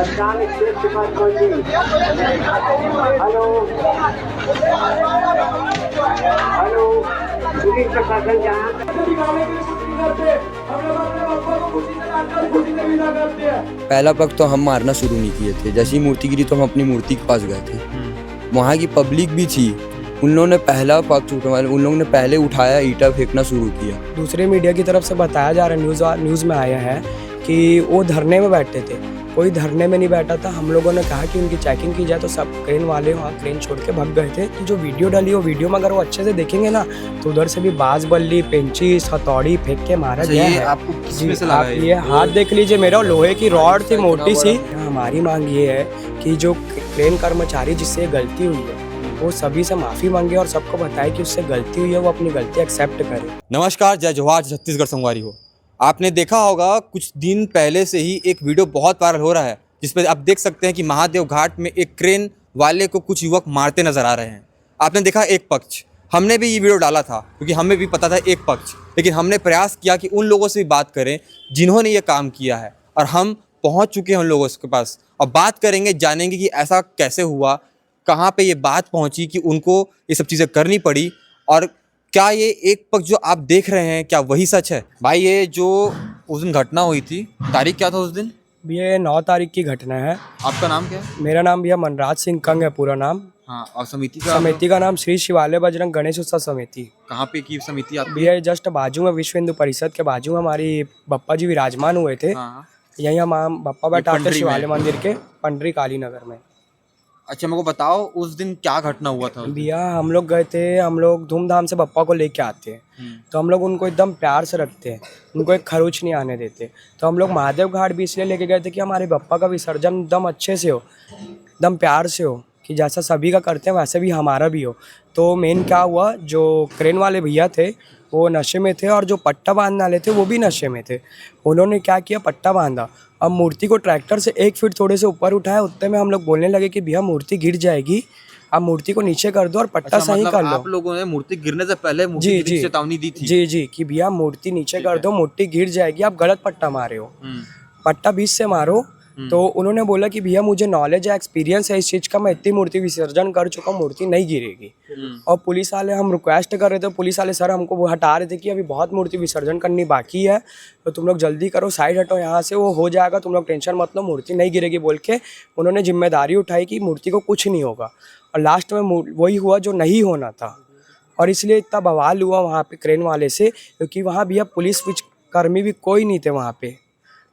Hello hello, police प्रशासन जहाँ पहला पग तो हम मारना शुरू नहीं किए थे। जैसे ही मूर्ति गिरी तो हम अपनी मूर्ति के पास गए थे। वहाँ की पब्लिक भी थी, उन लोगों ने पहला पग उन लोगों ने पहले उठाया, ईंटा फेंकना शुरू किया। दूसरे मीडिया की तरफ से बताया जा रहा है, न्यूज़ में आया है कि वो धरने में बैठे थे। कोई धरने में नहीं बैठा था। हम लोगों ने कहा कि उनकी चेकिंग की जाए तो सब क्रेन वाले वहाँ क्रेन छोड़ के भाग गए थे। कि जो वीडियो डाली, वो वीडियो में अगर वो अच्छे से देखेंगे ना तो उधर से भी बाज बल्ली, पेंचिस, हथौड़ी फेंक के मारा गया है। आपको किसमें से लगा आप ये हाथ देख लीजिए मेरा, लोहे की रॉड थी मोटी सी। हमारी मांग ये है कि जो क्रेन कर्मचारी जिससे गलती हुई है वो सभी से माफ़ी मांगे और सबको बताए कि उससे गलती हुई है, वो अपनी गलती एक्सेप्ट करे। नमस्कार, जय जवाहर, छत्तीसगढ़ संगवारी हो। आपने देखा होगा कुछ दिन पहले से ही एक वीडियो बहुत वायरल हो रहा है जिसपे आप देख सकते हैं कि महादेव घाट में एक क्रेन वाले को कुछ युवक मारते नजर आ रहे हैं। आपने देखा एक पक्ष, हमने भी ये वीडियो डाला था क्योंकि हमें भी पता था एक पक्ष, लेकिन हमने प्रयास किया कि उन लोगों से भी बात करें जिन्होंने ये काम किया है, और हम पहुँच चुके हैं उन लोगों के पास और बात करेंगे, जानेंगे कि ऐसा कैसे हुआ, कहाँ पे ये बात पहुँची कि उनको ये सब चीज़ें करनी पड़ी, और क्या ये एक पक्ष जो आप देख रहे हैं क्या वही सच है। भाई ये जो उस दिन घटना हुई थी, तारीख क्या था उस दिन? ये 9 तारीख की घटना है। आपका नाम क्या है? मेरा नाम भैया मनराज सिंह कंग है पूरा नाम। हाँ, और समिति का नाम श्री शिवालय बजरंग गणेश उत्सव समिति। कहाँ पे की समिति आपकी? भैया जस्ट बाजू में विश्व हिंदू परिषद के बाजू में हमारी बप्पा जी विराजमान हुए थे। हाँ। यही हम बप्पा बैठा थे शिवालय मंदिर के पंडरी काली नगर में। अच्छा, मेरे को बताओ उस दिन क्या घटना हुआ था? भैया हम लोग गए थे, हम लोग धूमधाम से बप्पा को लेके आते हैं तो हम लोग उनको एकदम प्यार से रखते हैं, उनको एक खरोच नहीं आने देते। तो हम लोग महादेव घाट भी इसलिए लेके गए थे कि हमारे बप्पा का विसर्जन एकदम अच्छे से हो, एकदम प्यार से हो, कि जैसा सभी का करते हैं वैसे भी हमारा भी हो। तो मेन क्या हुआ, जो क्रेन वाले भैया थे वो नशे में थे और जो पट्टा बांधने वाले थे वो भी नशे में थे। उन्होंने क्या किया, पट्टा बांधा, अब मूर्ति को ट्रैक्टर से 1 फीट थोड़े से ऊपर उठाया। उतने में हम लोग बोलने लगे कि भैया मूर्ति गिर जाएगी, आप मूर्ति को नीचे कर दो और पट्टा सही कर लो। आप लोगों ने मूर्ति गिरने से पहले मूर्ति की चेतावनी दी थी? जी कि भैया मूर्ति नीचे कर दो, मूर्ति गिर जाएगी, आप गलत पट्टा मारे हो, पट्टा बीच से मारो। तो उन्होंने बोला कि भैया मुझे नॉलेज है, एक्सपीरियंस है इस चीज़ का, मैं इतनी मूर्ति विसर्जन कर चुका हूँ, मूर्ति नहीं गिरेगी। और पुलिस वाले, हम रिक्वेस्ट कर रहे थे, पुलिस वाले सर हमको वो हटा रहे थे कि अभी बहुत मूर्ति विसर्जन करनी बाकी है, तो तुम लोग जल्दी करो, साइड हटो यहाँ से, वो हो जाएगा, तुम लोग टेंशन मत लो, मूर्ति नहीं गिरेगी बोल के उन्होंने जिम्मेदारी उठाई कि मूर्ति को कुछ नहीं होगा। और लास्ट में वही हुआ जो नहीं होना था, और इसलिए इतना बवाल हुआ वहाँ पे क्रेन वाले से, क्योंकि वहाँ भैया पुलिस कर्मी भी कोई नहीं थे वहाँ पे।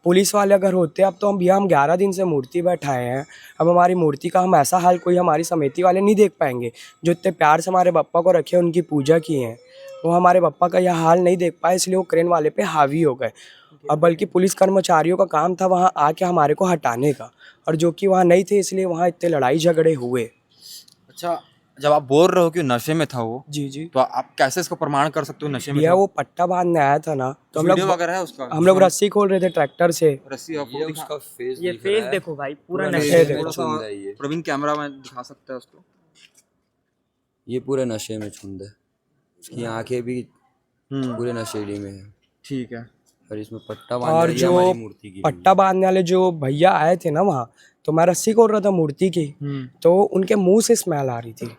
पुलिस वाले अगर होते, अब तो हम 11 दिन से मूर्ति बैठाए हैं, अब हमारी मूर्ति का हम ऐसा हाल कोई हमारी समिति वाले नहीं देख पाएंगे। जो इतने प्यार से हमारे बप्पा को रखे, उनकी पूजा की है, वो हमारे बप्पा का यह हाल नहीं देख पाए, इसलिए वो क्रेन वाले पे हावी हो गए। और बल्कि पुलिस कर्मचारियों का काम था वहाँ आके हमारे को हटाने का, और जो कि वहाँ नहीं थे, इसलिए वहाँ इतने लड़ाई झगड़े हुए। अच्छा, जब आप बोल रहे हो कि नशे में था वो, जी तो आप कैसे इसको प्रमाण कर सकते हो नशे में? भैया वो पट्टा बांधने आया था ना, तो हम लोग रस्सी खोल रहे थे ट्रैक्टर से। रस्सी उसका फेस, ये फेस देखो भाई, पूरा नशे नशे में। प्रवीण कैमरा में दिखा सकता है उसको? ये पूरे नशे में छुंद है, उसकी आंखें भी पूरे नशेड़ी में है। ठीक है। और इसमें पट्टा और बांधने जो पट्टा बांधने वाले जो भैया आए थे ना वहाँ, तो मैं रस्सी खोल रहा था मूर्ति की, तो उनके मुंह से स्मेल आ रही थी,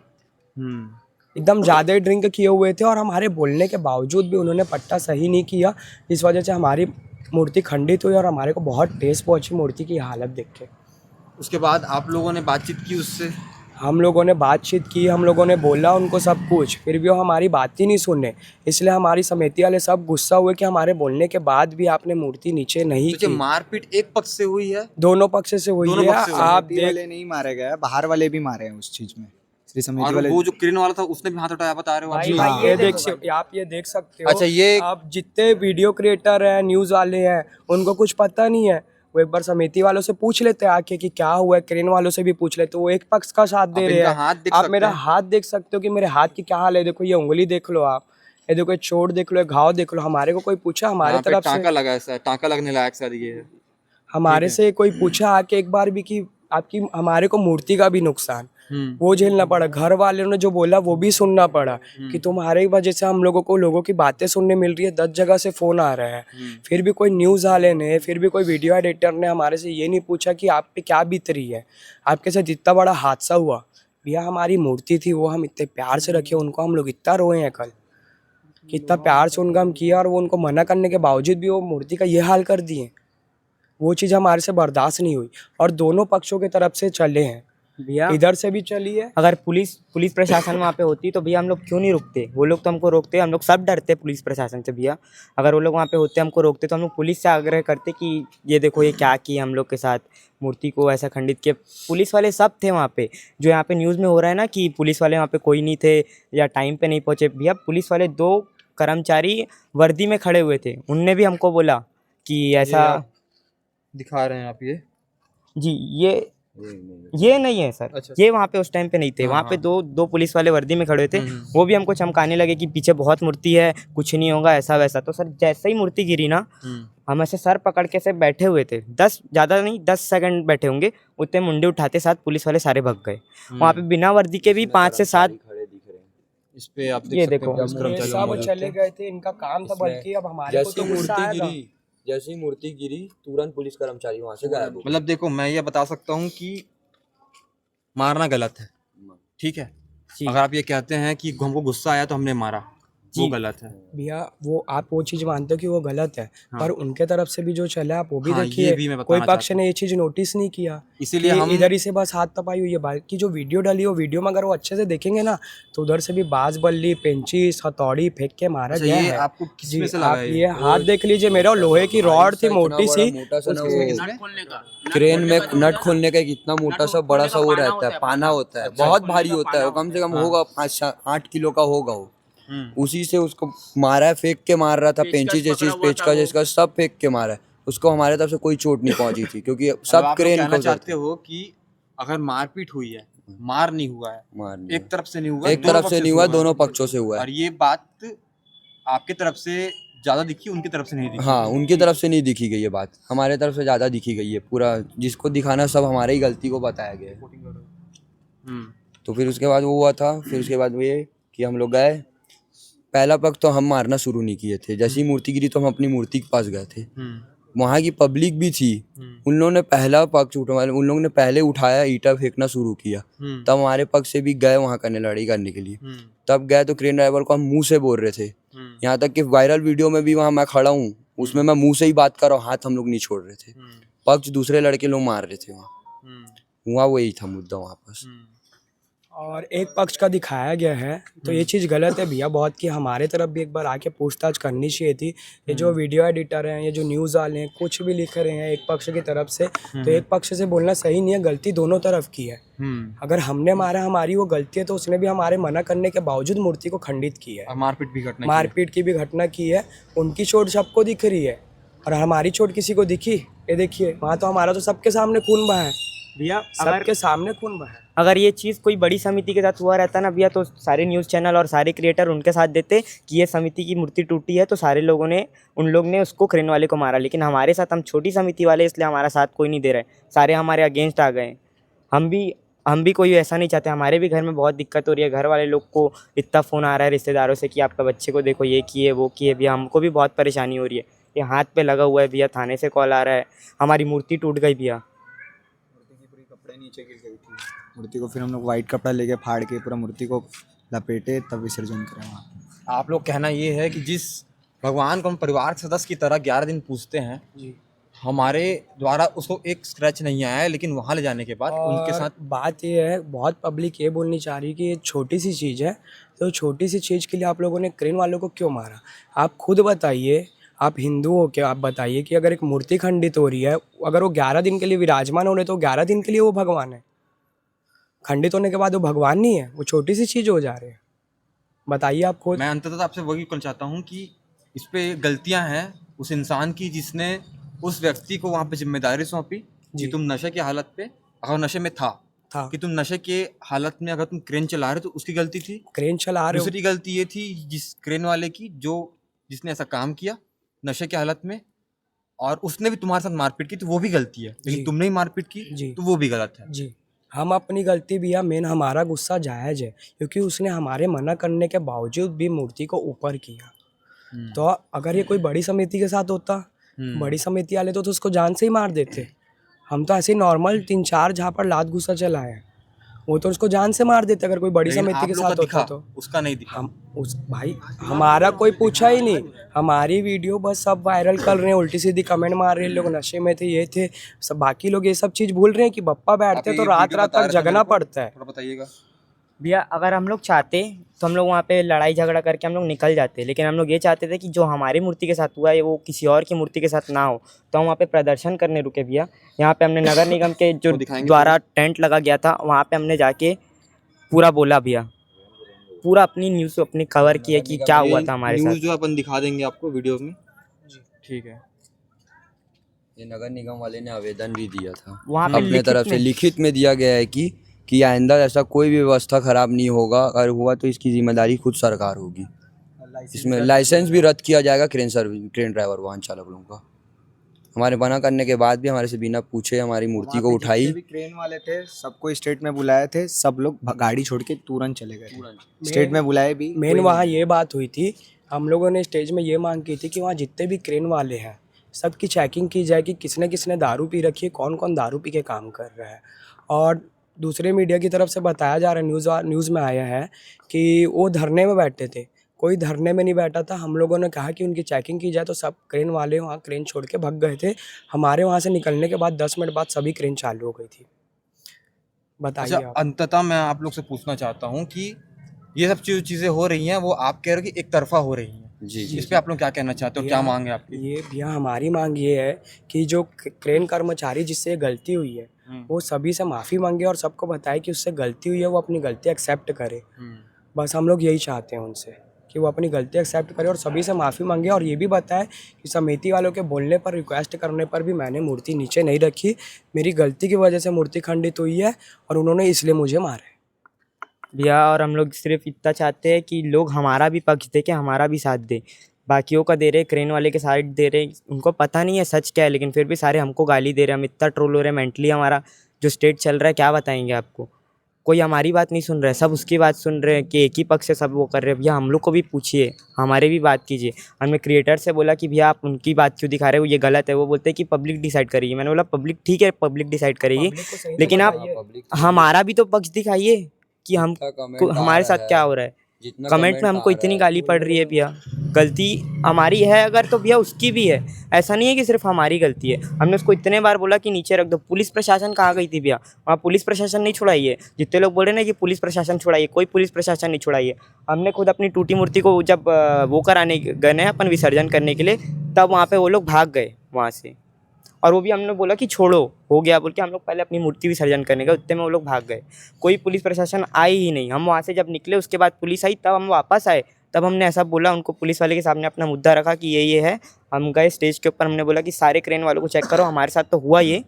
एकदम ज़्यादा ड्रिंक किए हुए थे, और हमारे बोलने के बावजूद भी उन्होंने पट्टा सही नहीं किया। इस वजह से हमारी मूर्ति खंडित हुई और हमारे को बहुत ठेस पहुंची मूर्ति की हालत देख के। उसके बाद आप लोगों ने बातचीत की उससे? हम लोगों ने बातचीत की, हम लोगों ने बोला उनको सब कुछ, फिर भी वो हमारी बात ही नहीं सुने। इसलिए हमारी समिति वाले सब गुस्सा हुए कि हमारे बोलने के बाद भी आपने मूर्ति नीचे नहीं की। मारपीट एक पक्ष से हुई है? दोनों पक्ष से हुई है। आप वाले नहीं मारे गए, बाहर वाले भी मारे हैं उस चीज में। और वो जो क्रेन वाला था उसने भी हाथ उठाया, बता रहे हो आप? आप ये देख सकते हो। अच्छा, ये आप जितने वीडियो क्रिएटर हैं, न्यूज़ वाले हैं, उनको कुछ पता नहीं है। वो एक बार समिति वालों से पूछ लेते हैं आके कि क्या हुआ है, क्रेन वालों से भी पूछ लेते, वो एक पक्ष का साथ दे रहे हैं। आप मेरा हाथ देख सकते हो कि मेरे हाथ की क्या हाल है, देखो ये उंगली देख लो आप, ये देखो चोट देख लो, घाव देख लो। हमारे को कोई पूछा हमारे तरफ से, टांका लगा है, टांका लगने लायक सर ये है, हमारे से कोई पूछा आके एक बार भी कि आपकी हमारे को मूर्ति का भी नुकसान वो झेलना पड़ा। घर वालों ने जो बोला वो भी सुनना पड़ा कि तुम्हारे वजह से हम लोगों को लोगों की बातें सुनने मिल रही है, 10 जगह से फ़ोन आ रहा है। फिर भी कोई न्यूज़ वाले ने, फिर भी कोई वीडियो एडिटर ने हमारे से ये नहीं पूछा कि आप पे क्या बीत रही है, आपके साथ इतना बड़ा हादसा हुआ। भैया हमारी मूर्ति थी, वो हम इतने प्यार से रखे, उनको हम लोग इतना रोए हैं कल, कितना प्यार से उनका हम किया, और वो उनको मना करने के बावजूद भी वो मूर्ति का ये हाल कर दिए। वो चीज़ हमारे से बर्दाश्त नहीं हुई, और दोनों पक्षों की तरफ से चले हैं, भैया इधर से भी चली है। अगर पुलिस प्रशासन वहाँ पे होती तो भैया हम लोग क्यों नहीं रुकते? वो लोग तो हमको रोकते, हम लोग सब डरते पुलिस प्रशासन से भैया। अगर वो लोग वहाँ पे होते हमको रोकते तो हम लोग पुलिस से आग्रह करते कि ये देखो ये क्या किया हम लोग के साथ, मूर्ति को ऐसा खंडित किया। पुलिस वाले सब थे वहाँ पे, जो यहाँ पे न्यूज़ में हो रहा है ना कि पुलिस वाले वहाँ पे कोई नहीं थे या टाइम पे नहीं पहुँचे। भैया पुलिस वाले 2 कर्मचारी वर्दी में खड़े हुए थे, उनने भी हमको बोला कि ऐसा दिखा रहे हैं आप ये? जी ये नहीं है सर। अच्छा। ये वहाँ पे उस टाइम पे नहीं थे। वहाँ पे दो पुलिस वाले वर्दी में खड़े थे, वो भी हमको चमकाने लगे कि पीछे बहुत मूर्ति है, कुछ नहीं होगा ऐसा वैसा। तो सर जैसे ही मूर्ति गिरी ना, हम ऐसे सर पकड़ के से बैठे हुए थे, 10 सेकंड बैठे होंगे, उतने मुंडे उठाते साथ पुलिस वाले सारे भाग गए। वहाँ पे बिना वर्दी के भी 5 से 7 इस पे आप ये देख सकते देखो। हैं पुलिस ये कर्मचारी सब मौजूद चले थे। गए थे, इनका काम था, बल्कि अब हमारे को जैसी तो गुस्सा मूर्ति आएगा। गिरी, जैसी मूर्ति गिरी तुरंत पुलिस कर्मचारी वहां से गायब हो गए। मतलब देखो, मैं ये बता सकता हूँ कि मारना गलत है, ठीक है। अगर आप ये कहते हैं कि हमको गुस्सा आया तो हमने मारा, वो गलत है। भैया वो आप वो चीज़ मानते हो कि वो गलत है, पर उनके तरफ से भी जो चला आप वो भी हाँ, ये देखिए। भी मैं बताना कोई पक्ष चाहता ने ये चीज़ नोटिस नहीं किया, इसीलिए कि हम इधर ही से बस हाथ तपाई हुई है। बाकी जो वीडियो डाली हो, वीडियो में अगर वो अच्छे से देखेंगे ना, तो उधर से भी बाज बल्ली, पेंचिस, हथौड़ी फेंक के मारा अच्छा, गया ये है। आपको किस जी, में से लगा आप है ये हाथ देख लीजिए मेरा, लोहे की रॉड थी मोटी सी, मोटा सा ना वो क्रेन में नट खोलने का एक इतना मोटा सा बड़ा सा वो रहता है, पाना होता है, बहुत भारी होता है, वो कम से कम होगा 5-8 किलो का होगा वो। उसी से उसको मारा है, फेंक के मार रहा था, पेंचिस जैसी, पेचकस जैसा सब फेंक के मारा है उसको। हमारे तरफ से कोई चोट नहीं पहुंची थी, क्योंकि अब सब आप लोग क्रेन कहना को चाहते हो कि अगर मारपीट हुई है, मार नहीं हुआ है, मार नहीं एक तरफ से नहीं हुआ, एक तरफ से नहीं हुआ, दोनों पक्षों से हुआ है। और ये बात आपके तरफ से ज्यादा दिखी, उनकी तरफ से नहीं दिखी। हाँ, उनकी तरफ से नहीं दिखी गई ये बात, हमारे तरफ से ज़्यादा दिखी गई है। पूरा जिसको दिखाना सब हमारे ही गलती को बताया गया है। तो फिर उसके बाद वो हुआ था, फिर उसके बाद ये कि हम लोग गए, पहला पक्ष तो हम मारना शुरू नहीं किए थे। जैसी मूर्ति गिरी तो हम अपनी मूर्ति के पास गए थे, वहाँ की पब्लिक भी थी, उन लोगों ने पहला पक्ष उठवाया, उन लोगों ने पहले उठाया, ईंटा फेंकना शुरू किया। तब हमारे पक्ष से भी गए वहाँ करने, लड़ाई करने के लिए। तब गए तो क्रेन ड्राइवर को हम मुंह से बोल रहे थे, यहाँ तक कि वायरल वीडियो में भी वहाँ मैं खड़ा हूँ, उसमें मैं मुंह से ही बात कर रहा हूँ, हाथ हम लोग नहीं छोड़ रहे थे। पक्ष दूसरे लड़के लोग मार रहे थे वहाँ वही था मुद्दा वहाँ पर। और एक पक्ष का दिखाया गया है, तो ये चीज़ गलत है भैया बहुत, कि हमारे तरफ भी एक बार आके पूछताछ करनी चाहिए थी। ये जो वीडियो एडिटर हैं, ये जो न्यूज़ वाले हैं, कुछ भी लिख रहे हैं एक पक्ष की तरफ से, तो एक पक्ष से बोलना सही नहीं है, गलती दोनों तरफ की है। अगर हमने मारा, हमारी वो गलती है, तो उसने भी हमारे मना करने के बावजूद मूर्ति को खंडित किया है। मारपीट भी घटना मारपीट की भी घटना की है, उनकी चोट सबको दिख रही है और हमारी चोट किसी को दिखी? ये देखिए, वहाँ तो हमारा तो सबके सामने खून बहा है भैया। सबके सामने खून बहा है। अगर ये चीज़ कोई बड़ी समिति के साथ हुआ रहता ना भैया, तो सारे न्यूज़ चैनल और सारे क्रिएटर उनके साथ देते कि ये समिति की मूर्ति टूटी है, तो सारे लोगों ने, उन लोग ने उसको क्रेन वाले को मारा। लेकिन हमारे साथ, हम छोटी समिति वाले, इसलिए हमारा साथ कोई नहीं दे रहे, सारे हमारे अगेंस्ट आ गए। हम भी कोई ऐसा नहीं चाहते, हमारे भी घर में बहुत दिक्कत हो रही है। घर वाले लोग को इतना फ़ोन आ रहा है रिश्तेदारों से कि आपका बच्चे को देखो, ये किए वो किए। भैया हमको भी बहुत परेशानी हो रही है, ये हाथ पे लगा हुआ है भैया, थाने से कॉल आ रहा है, हमारी मूर्ति टूट गई भैया। मूर्ति की पूरी कपड़े नीचे गिर गई थी। मूर्ति को फिर हम लोग वाइट कपड़ा लेके फाड़ के पूरा मूर्ति को लपेटे, तब विसर्जन करें वहाँ। आप लोग कहना ये है कि जिस भगवान को हम परिवार के सदस्य की तरह 11 दिन पूजते हैं, हमारे द्वारा उसको एक स्क्रैच नहीं आया है, लेकिन वहाँ ले जाने के बाद उनके साथ बात ये है, बहुत पब्लिक ये बोलनी चाह रही है कि ये छोटी सी चीज़ है, तो छोटी सी चीज़ के लिए आप लोगों ने क्रेन वालों को क्यों मारा? आप खुद बताइए, आप हिंदू हो क्या? आप बताइए कि अगर एक मूर्ति खंडित हो रही है, अगर वो 11 दिन के लिए विराजमान हो रहे, तो 11 दिन के लिए वो भगवान है। खंडित होने के बाद वो भगवान नहीं है, वो छोटी सी चीज़ हो जा रही है। बताइए आप खुद। मैं अंततः आपसे वही कहना चाहता हूँ कि इस पे गलतियाँ हैं उस इंसान की जिसने उस व्यक्ति को वहाँ पे जिम्मेदारी सौंपी कि तुम नशे की हालत पे, अगर नशे में था कि तुम नशे के हालत में अगर तुम क्रेन चला रहे तो उसकी गलती थी। क्रेन चला रहे हो, दूसरी गलती ये थी जिस क्रेन वाले की, जो जिसने ऐसा काम किया नशे की हालत में, और उसने भी तुम्हारे साथ मारपीट की तो वो भी गलती है, लेकिन जी। तुमने ही मारपीट की जी। तो वो भी गलत है। जी, हम अपनी गलती भैया मेन हमारा गुस्सा जायज़ है क्योंकि उसने हमारे मना करने के बावजूद भी मूर्ति को ऊपर किया। तो अगर ये कोई बड़ी समिति के साथ होता, बड़ी समिति वाले तो उसको जान से ही मार देते। हम तो ऐसे ही नॉर्मल 3-4 जहाँ पर लात घुसा चलाए हैं, वो तो उसको जान से मार देते अगर कोई बड़ी लेकिन समिति आप के लोग का साथ होता दिखा, तो। उसका नहीं दिखा। हम उस भाई हमारा कोई पूछा ही नहीं, हमारी वीडियो बस सब वायरल कर रहे हैं, उल्टी सीधी कमेंट मार रहे हैं, लोग नशे में थे, ये थे सब, बाकी लोग ये सब चीज़ भूल रहे हैं कि बप्पा बैठते आप तो ये रात वीडियो रात बता तक रहे थे मेरे जगना को, पड़ता है। थोड़ा बताइएगा। भैया अगर हम लोग चाहते तो हम लोग वहाँ पे लड़ाई झगड़ा करके हम लोग निकल जाते, लेकिन हम लोग ये चाहते थे कि जो हमारी मूर्ति के साथ हुआ है वो किसी और की मूर्ति के साथ ना हो, तो हम वहाँ पे प्रदर्शन करने रुके भैया। यहाँ पे हमने नगर निगम के जो वो दिखाएंगे द्वारा टेंट लगा गया था वहाँ पे हमने जाके पूरा बोला भैया, पूरा अपनी न्यूज़ अपनी कवर किया कि क्या हुआ था हमारे न्यूज़ साथ। जो अपन दिखा देंगे आपको वीडियो में। ठीक है। ये नगर निगम वाले ने आवेदन भी दिया था वहाँ पे अपने तरफ से, में लिखित में दिया गया है कि आइंदा ऐसा कोई भी व्यवस्था खराब नहीं होगा, अगर हुआ तो इसकी जिम्मेदारी खुद सरकार होगी। इसमें लाइसेंस भी रद्द किया जाएगा क्रेन ड्राइवर वाहन चालक लोगों का। हमारे मना करने के बाद भी हमारे से बिना पूछे हमारी मूर्ति को उठाई। जितने भी क्रेन वाले थे सबको स्टेट में बुलाए थे, सब लोग गाड़ी छोड़ के तुरंत चले गए थे। स्टेट में बुलाए भी मेन वहाँ ये बात हुई थी, हम लोगों ने स्टेज में ये मांग की थी कि वहाँ जितने भी क्रेन वाले हैं सबकी चेकिंग की जाए कि किसने किसने दारू पी रखी है, कौन कौन दारू पी के काम कर रहा है। और दूसरे मीडिया की तरफ से बताया जा रहा है, न्यूज़ में आया है कि वो धरने में बैठे थे, कोई धरने में नहीं बैठा था। हम लोगों ने कहा कि उनकी चेकिंग की जाए तो सब क्रेन वाले वहाँ क्रेन छोड़ के भाग गए थे। हमारे वहाँ से निकलने के बाद 10 मिनट बाद सभी क्रेन चालू हो गई थी। बताइए अच्छा, आप। अंततः मैं आप लोग से पूछना चाहता हूँ कि ये सब चीज़ें हो रही हैं, वो आप कह रहे हो कि एक तरफा हो रही हैं। जी इस पे आप लोग क्या कहना चाहते हो, क्या मांग है आपकी? ये भैया हमारी मांग ये है कि जो क्रेन कर्मचारी जिससे गलती हुई है वो सभी से माफ़ी मांगे और सबको बताए कि उससे गलती हुई है, वो अपनी गलती एक्सेप्ट करे। बस हम लोग यही चाहते हैं उनसे कि वो अपनी गलती एक्सेप्ट करे और सभी से माफ़ी मांगे, और ये भी बताए कि समिति वालों के बोलने पर, रिक्वेस्ट करने पर भी मैंने मूर्ति नीचे नहीं रखी, मेरी गलती की वजह से मूर्ति खंडित हुई है और उन्होंने इसलिए मुझे मारा है। भैया और हम लोग सिर्फ इतना चाहते हैं कि लोग हमारा भी पक्ष दे के हमारा भी साथ दे, बाकियों का दे रहे, क्रेन वाले के साइड दे रहे, उनको पता नहीं है सच क्या है, लेकिन फिर भी सारे हमको गाली दे रहे, हम इतना ट्रोल हो रहे हैं, मेंटली हमारा जो स्टेट चल रहा है क्या बताएंगे आपको। कोई हमारी बात नहीं सुन रहा है, सब उसकी बात सुन रहे हैं कि एक ही पक्ष से सब वो कर रहे हैं। भैया हम लोग को भी पूछिए, हमारे भी बात कीजिए। हमने क्रिएटर से बोला कि भैया आप उनकी बात क्यों दिखा रहे हो, ये गलत है। वो बोलते हैं कि पब्लिक डिसाइड करेगी। मैंने बोला पब्लिक ठीक है, पब्लिक डिसाइड करेगी, लेकिन आप हमारा भी तो पक्ष दिखाइए कि हम हमारे साथ क्या हो रहा है। कमेंट में हमको इतनी गाली पड़ रही है भैया, गलती हमारी है अगर तो भैया उसकी भी है, ऐसा नहीं है कि सिर्फ हमारी गलती है। हमने उसको इतने बार बोला कि नीचे रख दो। पुलिस प्रशासन कहाँ गई थी भैया, वहाँ पुलिस प्रशासन नहीं छुड़ाई है। जितने लोग बोल रहे हैं ना कि पुलिस प्रशासन छुड़ाइए, कोई पुलिस प्रशासन नहीं छुड़ाई है। हमने खुद अपनी टूटी मूर्ति को जब वो कराने गए हैं अपन विसर्जन करने के लिए, तब वहाँ पर वो लोग भाग गए वहाँ से, और वो भी हमने बोला कि छोड़ो हो गया बोल के हम लोग पहले अपनी मूर्ति विसर्जन करने गए, उतने में वो लोग भाग गए। कोई पुलिस प्रशासन आई ही नहीं। हम वहाँ से जब निकले उसके बाद पुलिस आई, तब हम वापस आए, तब हमने ऐसा बोला उनको, पुलिस वाले के सामने अपना मुद्दा रखा कि ये है। हम गए स्टेज के ऊपर, हमने बोला कि सारे क्रेन वालों को चेक करो, हमारे साथ तो हुआ ये,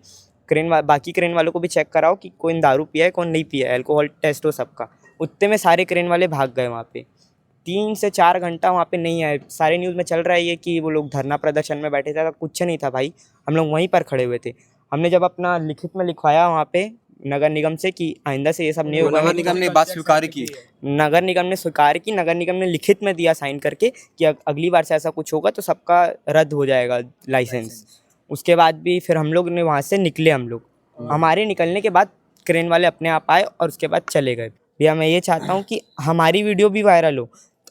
बाकी क्रेन वालों को भी चेक कराओ कि कौन दारू पिया है कौन नहीं पिया है, अल्कोहल टेस्ट हो सबका। उतने में सारे क्रेन वाले भाग गए वहाँ पे। 3 से 4 घंटा वहाँ पे नहीं आए। सारे न्यूज़ में चल रहा है ये कि वो लोग धरना प्रदर्शन में बैठे थे, कुछ नहीं था भाई, हम लोग वहीं पर खड़े हुए थे। हमने जब अपना लिखित में लिखवाया वहाँ पे नगर निगम से कि आइंदा से ये सब नहीं होगा, नगर निगम ने बात स्वीकार की। नगर निगम ने स्वीकार की, नगर निगम ने लिखित में दिया साइन करके कि अगली बार से ऐसा कुछ होगा तो सबका रद्द हो जाएगा लाइसेंस। उसके बाद भी फिर हम लोग ने वहाँ से निकले। हम लोग हमारे निकलने के बाद क्रेन वाले अपने आप आए और उसके बाद चले गए। भैया मैं ये चाहता हूँ कि हमारी वीडियो भी वायरल हो।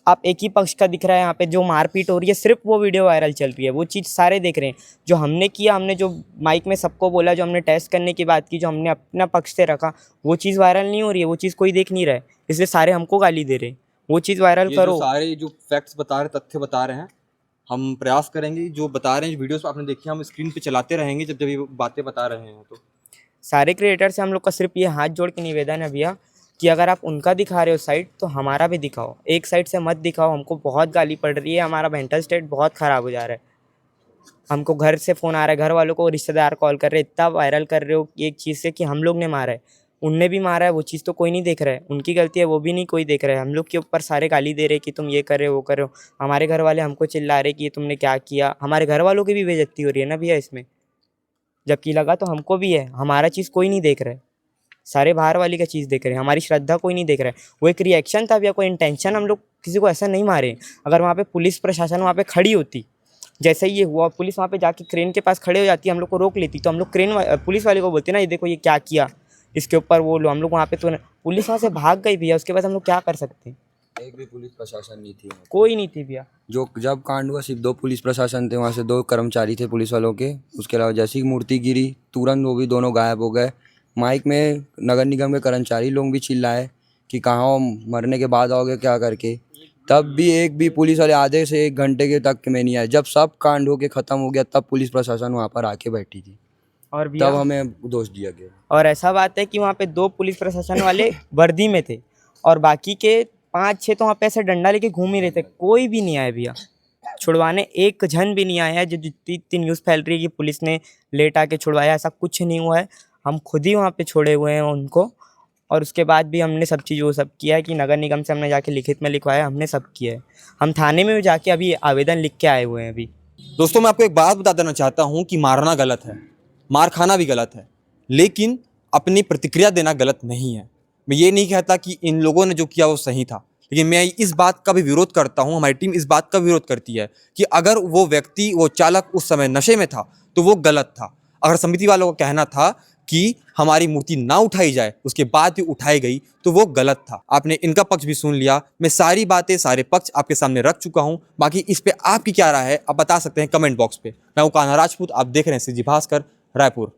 आप एक ही पक्ष का दिख रहा है यहाँ पे, जो मारपीट हो रही है सिर्फ वो वीडियो वायरल चल रही है, वो चीज़ सारे देख रहे हैं। जो हमने किया, हमने जो माइक में सबको बोला, जो हमने टेस्ट करने की बात की, जो हमने अपना पक्ष से रखा, वो चीज़ वायरल नहीं हो रही है, वो चीज़ कोई देख नहीं रहा है, इसलिए सारे हमको गाली दे रहे हैं। वो चीज़ वायरल करो। सारे जो फैक्ट्स बता रहे, तथ्य बता रहे हैं, हम प्रयास करेंगे जो बता रहे हैं, वीडियोस आपने देखी, हम स्क्रीन पे चलाते रहेंगे जब जब ये बातें बता रहे हैं। तो सारे क्रिएटर से हम लोग का सिर्फ ये हाथ जोड़ के निवेदन है भैया कि अगर आप उनका दिखा रहे हो साइड तो हमारा भी दिखाओ, एक साइड से मत दिखाओ। हमको बहुत गाली पड़ रही है, हमारा मेंटल स्टेट बहुत ख़राब हो जा रहा है। हमको घर से फ़ोन आ रहा है, घर वालों को रिश्तेदार कॉल कर रहे हैं, इतना वायरल कर रहे हो कि एक चीज़ से कि हम लोग ने मारा है। उनने भी मारा है, वो चीज़ तो कोई नहीं देख रहा है, उनकी गलती है वो भी नहीं कोई देख रहा है। हम लोग के ऊपर सारे गाली दे रहे कि तुम ये कर रहे हो वो कर रहे हो, हमारे घर वाले हमको चिल्ला रहे कि ये तुमने क्या किया। हमारे घर वालों की भी बेइज्जती हो रही है ना भैया इसमें, जबकि लगा तो हमको भी है, हमारा चीज़ कोई नहीं देख रहा है, सारे बाहर वाली का चीज़ देख रहे हैं, हमारी श्रद्धा कोई नहीं देख रहा है। वो एक रिएक्शन था भैया, कोई इंटेंशन हम लोग किसी को ऐसा नहीं मारे। अगर वहाँ पे पुलिस प्रशासन वहाँ पे खड़ी होती, जैसे ही ये हुआ पुलिस वहाँ पे जाके क्रेन के पास खड़े हो जाती, हम लोग को रोक लेती, तो हम लोग पुलिस वाले को बोलते ना ये देखो ये क्या किया, इसके ऊपर वो लो। हम लोग वहाँ पे तो पुलिस वहाँ से भाग गई भैया, उसके बाद हम लोग क्या कर सकते हैं, एक भी पुलिस प्रशासन नहीं थी वहाँ पे। कोई नहीं थी भैया। जो जब कांड हुआ सिर्फ 2 पुलिस प्रशासन थे, वहाँ से 2 कर्मचारी थे पुलिस वालों के। उसके अलावा जैसी ही मूर्ति गिरी तुरंत वो भी दोनों गायब हो गए। माइक में नगर निगम के कर्मचारी लोग भी चिल्लाए कि कहाँ हो, मरने के बाद आओगे क्या करके। तब भी एक भी पुलिस वाले आधे से 1 घंटे के तक में नहीं आए। जब सब कांड होके ख़त्म हो गया तब पुलिस प्रशासन वहाँ पर आके बैठी थी, और भैया तब हमें दोष दिया गया। और ऐसा बात है कि वहाँ पे 2 पुलिस प्रशासन वाले वर्दी में थे और बाकी के 5-6 तो वहाँ पे ऐसे डंडा लेके घूम ही रहे थे, कोई भी नहीं आया भैया छुड़वाने, एक जन भी नहीं आया है। जो जितनी न्यूज़ फैल रही है कि पुलिस ने लेट आके छुड़वाया, ऐसा कुछ नहीं हुआ है। हम खुद ही वहाँ पे छोड़े हुए हैं उनको, और उसके बाद भी हमने सब चीज़ वो सब किया है कि नगर निगम से हमने जाके लिखित में लिखवाया, हमने सब किया है। हम थाने में भी जाके अभी आवेदन लिख के आए हुए हैं अभी। दोस्तों मैं आपको एक बात बता देना चाहता हूँ कि मारना गलत है, मार खाना भी गलत है, लेकिन अपनी प्रतिक्रिया देना गलत नहीं है। मैं ये नहीं कहता कि इन लोगों ने जो किया वो सही था, लेकिन मैं इस बात का भी विरोध करता हूँ, हमारी टीम इस बात का विरोध करती है कि अगर वो व्यक्ति, वो चालक उस समय नशे में था तो वो गलत था। अगर समिति वालों को कहना था कि हमारी मूर्ति ना उठाई जाए, उसके बाद भी उठाई गई, तो वो गलत था। आपने इनका पक्ष भी सुन लिया, मैं सारी बातें, सारे पक्ष आपके सामने रख चुका हूँ। बाकी इस पे आपकी क्या राय है आप बता सकते हैं कमेंट बॉक्स पे। मैं हूँ कान्हा राजपूत, आप देख रहे हैं CG भास्कर, रायपुर।